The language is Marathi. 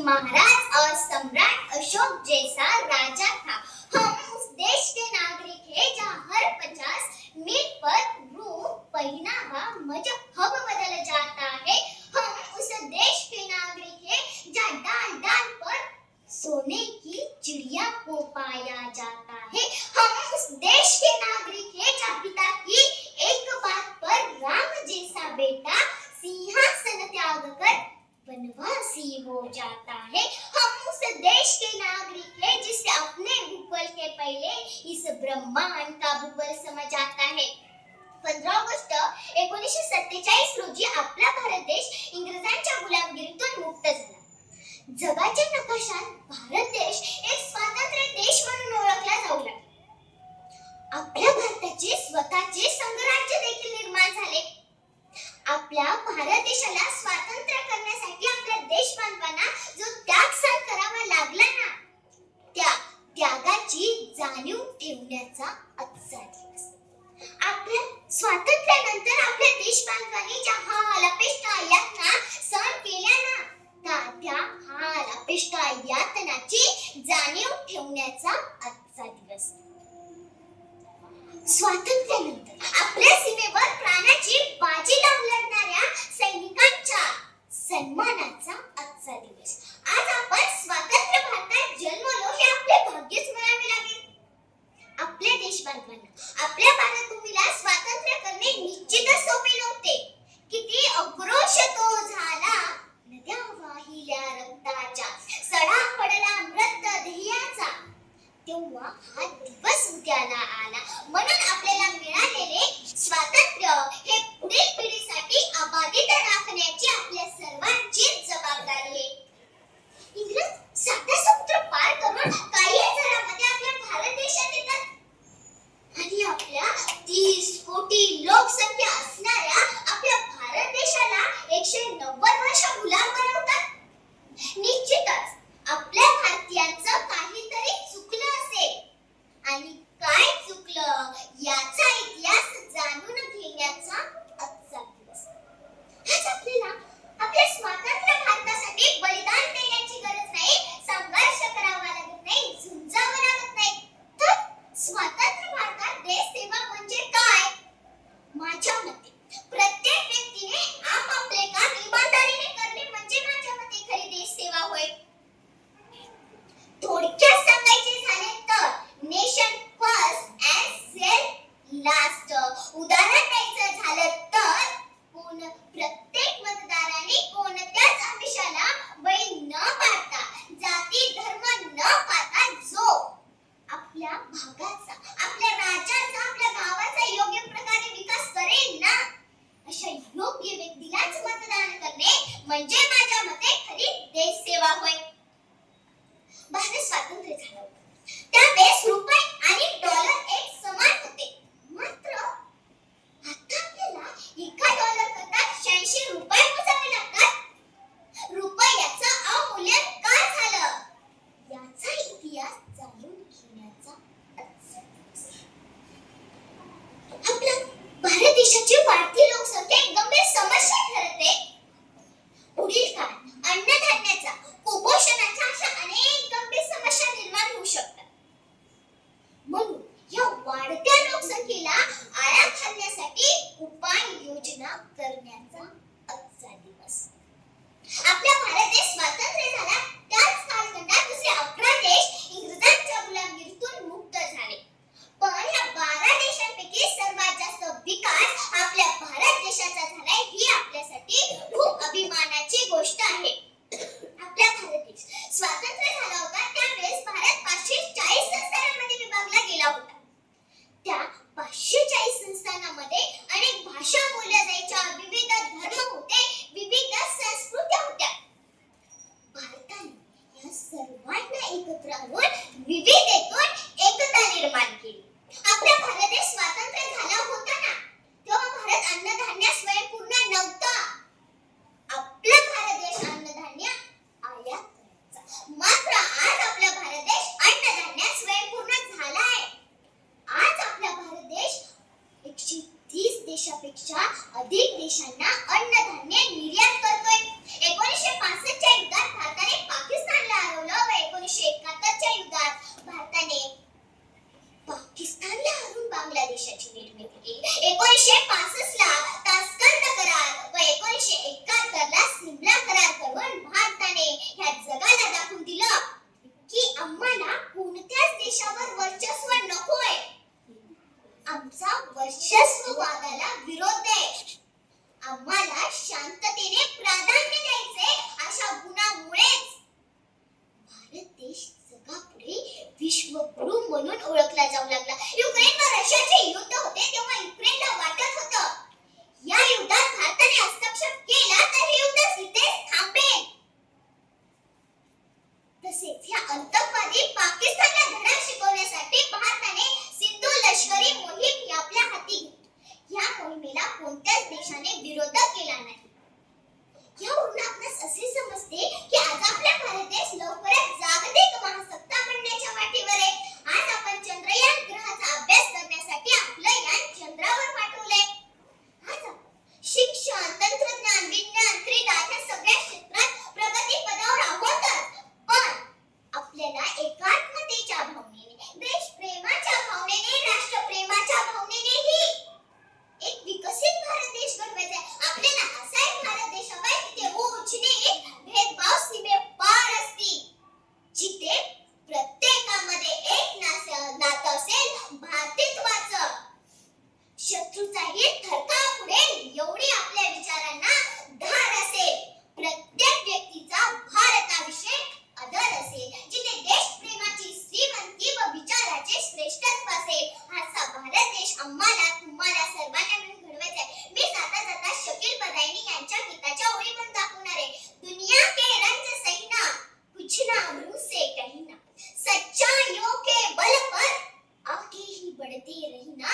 महाराज और सम्राट अशोक जैसा राजा था। हम उस देश के नागरिक हैं जहाँ हर 50 मील पर रूह पहनावा मजहब बदल जाता है। हम उस देश के नागरिक हैं जहाँ डाल डाल पर सोने की चिड़िया को पाया जाता है। हम उस देश के नागरिक हैं जहाँ पिता की एक बात पर राम जैसा बेटा सिंहासन त्याग कर वनवासी हो जाता है। हम उस देश के नागरिक हैं जिसे अपने भूगोल के पहले इस ब्रह्मांड का भूगोल समझ आता है। 15 ऑगस्ट 1947 रोजी आपला भारत देश इंग्रजांच्या गुलामगिरीतून मुक्त झाला। जगाच्या नकाशात भारत देश एक स्वतंत्र देश म्हणून ओळखला जाऊ लागला। आपल्या भारताचे स्वतःचे संघराज्य देखील निर्माण झाले। आपल्या भारत देशाला स्वातंत्र्य करण्यासाठी आपल्या देशबांधवांना जो त्याग सहन करावा लागला ना, त्या त्यागाची जाणीव ठेवण्याचा आजचा दिवस। आपल्या स्वातंत्र्यानंतर आपल्या देशबांधवांनी ज्या हाल अपेष्टा यातना सहन केल्या ना, त्या हाल अपेष्टा यातनाची जाणीव ठेवण्याचा आजचा दिवस। स्वातंत्र्यानंतर आपल्या सीमेवर प्राणाची बाजी लावून लढणाऱ्या सैनिकांच्या सन्मानाचा आजचा दिवस। आज आपण स्वतंत्र भारतात जन्मलो हे आपले भाग्यच म्हणावे लागेल। आपल्या देशबांधवांना आपल्या भारतभूमीला स्वातंत्र्य करणे निश्चितच सोपे नव्हते। किती आक्रोश तो झाला, नद्या वाहिल्या रक्ताच्या, सडा पडला मृत ध्येयाचा, तेव्हा हा दिवस उद्याला आला। म्हणून आपल्याला मिळालेले स्वातंत्र्य हे पुढील पिढीसाठी अबाधित राखण्याची आपल्या सर्वांची जबाबदारी आहे। इंग्रज साता समुद्र पार करून काही हजारांमध्ये आपल्या भारत देशात येतात आणि आपल्या 30 कोटी लोकसंख्या असणाऱ्या आपल्या भारत देशाला 190 वर्ष गुलाम बनवतात। निश्चितच आपल्या भारतीयांचं काहीतरी चुकलं असेल आणि काय चुकलं याचा इतिहास जाणून घेण्याचा आजचा दिवस। आज आपल्याला आपल्या स्वतंत्र भारतासाठी बलिदान देण्याची गरज नाही, संघर्ष करावा लागत नाही, झुंजावं लागत नाही। तर स्वतंत्र भारतात देश सेवा म्हणजे काय? माझ्या मते प्रत्येक व्यक्तीने आपापले काम इमानदारीने करणे म्हणजे माझ्या मते खरी देश सेवा होय। थोडक्यात सांगायचे झाले तर nation first and self last. उदाहरण द्यायचं झालं तर प्रत्येक मतदाराने कोणत्याच आमिषाला बळी न पाडता, जाती धर्म न पाहता जो आपल्या भागाचा, आपल्या राज्याचा, आपल्या गावाचा योग्य प्रकारे विकास करेल ना, अशा योग्य व्यक्तीलाच मतदान करणे म्हणजे माझ्या मते खरी देश सेवा होय। भारत स्वातंत्र्य झाला होता त्यावेळेस रुपये आणि डॉलर एक समान होते, मात्र आता आपल्याला एका डॉलर करता 86 रुपये मोजावे लागतात। रुपयाचं अवमूल्यन का झालं याचा इतिहास जाणून घेण्याचा आजचा दिवस। आपल्या भारत देशाची वाढती लोकसंख्या एक गंभीर समस्या ठरते। पुढील काळात अन्नधान्याचा, कुपोषणाच्या अशा अनेक गंभीर समस्या निर्माण होऊ शकतात। म्हणून या वाढत्या लोकसंख्येला आळा घालण्यासाठी उपाययोजना करण्याचा आजचा दिवस। आपला भारत देश स्वातंत्र्य झाला त्याच कालखंडात दुसरे 11 देश इंग्रजांच्या गुलामगिरीतून मुक्त झाले। पण या 12 देशांपैकी सर्वात जास्त विकास आपल्या भारत देशाचा झालाय ही आपल्यासाठी खूप अभिमानाची गोष्ट आहे। आपला भारत देश स्वातंत्र्य झाला होता त्यावेळेस भारत 540 संस्थानांमध्ये विभागला गेला होता। त्या 540 संस्थानांमध्ये अनेक भाषा बोलल्या जायच्या, विविध धर्म होते, विविध संस्कृत्या होत्या। भारताने या सर्वांना एकत्र आणून विविधतेतून एकता निर्माण केली। आपला भारत देश स्वातंत्र्य झाला होता ना, तेव्हा भारत अन्नधान्य स्वयंपूर्ण नव्हता। शांततेने प्राधान्य द्यायचे अशा गुणामुळेच भारत देश जगापुढे विश्वगुरु म्हणून ओळखला जाऊ लागला. युक्रेन व रशियाचे युद्ध होते तेव्हा युक्रेनला वाटत होतं या युद्धात भारताने हस्तक्षेप केला तर हे युद्ध इथेच थांबेल. तसेच या अंतकवादी पाकिस्तानला धडा शिकवण्यासाठी भारताने सिंधू लष्करी मोहीम आपल्या हाती घेतली. या मोहिमेला कोणत्याच देशाने विरोध केला नाही. यावरून आपणास असे समजते की आज आपला भारत देश लवकरच जागतिक महासत्ता बनण्याच्या वाटेवर आहे. आज आपण चंद्रयान ग्रहाचा अभ्यास करण्यासाठी आपलं यान चंद्रावर पाठवलंय. आज आपण शिक्षण, तंत्रज्ञान, विज्ञान, क्रीडा या सगळ्या क्षेत्रात प्रगती पदावर आहोतच. पण आपल्याला एकात्मतेच्या भावनेने, देशप्रेमाच्या भावनेने, राष्ट्रप्रेमाच्या भावनेनेही एक विकसित भारत देश घडवायचा आहे. आपल्याला असा एक भारत देश हवाय जिथे उच्च नीच भेदभाव सीमेपार असतील, जिथे प्रत्येकामध्ये एक नातं असेल भारतीत्वाचं, शत्रूचाही थरकाप उडेल एवढी आपल्या विचारांना धार असेल, प्रत्येक व्यक्तीचा भारताविषयी आदर असेल, जिथे देशप्रेमाची श्रीमंती व विचाराचे श्रेष्ठत्व असेल. असा भारत देश आम्हाला तुम्हाला सर्वांना मिळून घडवायचा आहे. मी जाता जाता शकील बदायनी यांच्या गीताच्या ओळी म्हणून दाखवणार आहे. दुनिया के रंग सैना कुछ ना मुंह से कहना, सच्चाइयों के बल पर आगे ही बढ़ते रहना,